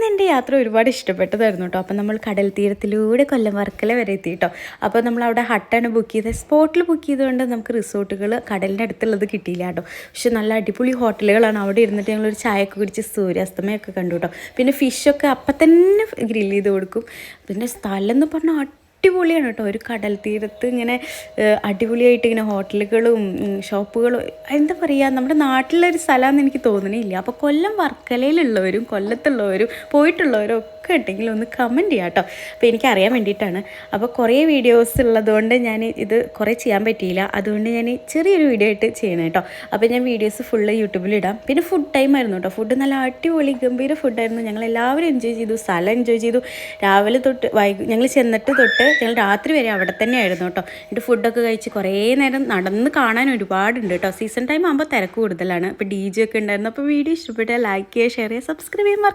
ഇന്ന് എൻ്റെ യാത്ര ഒരുപാട് ഇഷ്ടപ്പെട്ടതായിരുന്നു കേട്ടോ. അപ്പോൾ നമ്മൾ കടൽ തീരത്തിലൂടെ കൊല്ലം വർക്കല വരെ എത്തി കേട്ടോ. അപ്പോൾ നമ്മൾ അവിടെ ഹട്ടാണ് ബുക്ക് ചെയ്തത്. സ്പോട്ടിൽ ബുക്ക് ചെയ്തുകൊണ്ട് നമുക്ക് റിസോർട്ടുകൾ കടലിൻ്റെ അടുത്തുള്ളത് കിട്ടിയില്ല കേട്ടോ. പക്ഷെ നല്ല അടിപൊളി ഹോട്ടലുകളാണ്. അവിടെ ഇരുന്നിട്ട് ഞങ്ങളൊരു ചായയൊക്കെ കുടിച്ച് സൂര്യാസ്തമയമൊക്കെ കണ്ടു കേട്ടോ. പിന്നെ ഫിഷൊക്കെ അപ്പം തന്നെ ഗ്രില്ല് ചെയ്ത് കൊടുക്കും. പിന്നെ സ്ഥലം എന്ന് പറഞ്ഞാൽ അടിപൊളിയാണ് കേട്ടോ. ഒരു കടൽ തീരത്ത് ഇങ്ങനെ അടിപൊളിയായിട്ട് ഇങ്ങനെ ഹോട്ടലുകളും ഷോപ്പുകളും, എന്താ പറയുക, നമ്മുടെ നാട്ടിലൊരു സ്ഥലമാണെന്ന് എനിക്ക് തോന്നണില്ല. അപ്പോൾ കൊല്ലം വർക്കലയിലുള്ളവരും കൊല്ലത്തുള്ളവരും പോയിട്ടുള്ളവരും ഒക്കെ ഉണ്ടെങ്കിൽ ഒന്ന് കമൻറ്റ് ചെയ്യാം കേട്ടോ. അപ്പോൾ എനിക്കറിയാൻ വേണ്ടിയിട്ടാണ്. അപ്പോൾ കുറേ വീഡിയോസ് ഉള്ളതുകൊണ്ട് ഞാൻ ഇത് കുറേ ചെയ്യാൻ പറ്റിയില്ല. അതുകൊണ്ട് ഞാൻ ചെറിയൊരു വീഡിയോ ആയിട്ട് ചെയ്യണം കേട്ടോ. അപ്പോൾ ഞാൻ വീഡിയോസ് ഫുള്ള് യൂട്യൂബിലിടാം. പിന്നെ ഫുഡ് ടൈം ആയിരുന്നു കേട്ടോ. ഫുഡ് നല്ല അടിപൊളി ഗംഭീര ഫുഡായിരുന്നു. ഞങ്ങളെല്ലാവരും എൻജോയ് ചെയ്തു, സ്ഥലം എൻജോയ് ചെയ്തു. രാവിലെ തൊട്ട് ഞങ്ങൾ ചെന്നിട്ട് തൊട്ട് ഞങ്ങൾ രാത്രി വരെ അവിടെ തന്നെ ആയിരുന്നു കേട്ടോ. എന്നിട്ട് ഫുഡൊക്കെ കഴിച്ച് കുറേ നേരം നടന്ന് കാണാൻ ഒരുപാടുണ്ട് കേട്ടോ. സീസൺ ടൈം ആകുമ്പോൾ തിരക്ക് കൂടുതലാണ്. അപ്പോൾ DJ ഒക്കെ ഉണ്ടായിരുന്നു. അപ്പോൾ വീഡിയോ ഇഷ്ടപ്പെട്ടാൽ ലൈക്ക് ചെയ്യുക, ഷെയർ ചെയ്യുക, സബ്സ്ക്രൈബ് ചെയ്യുക.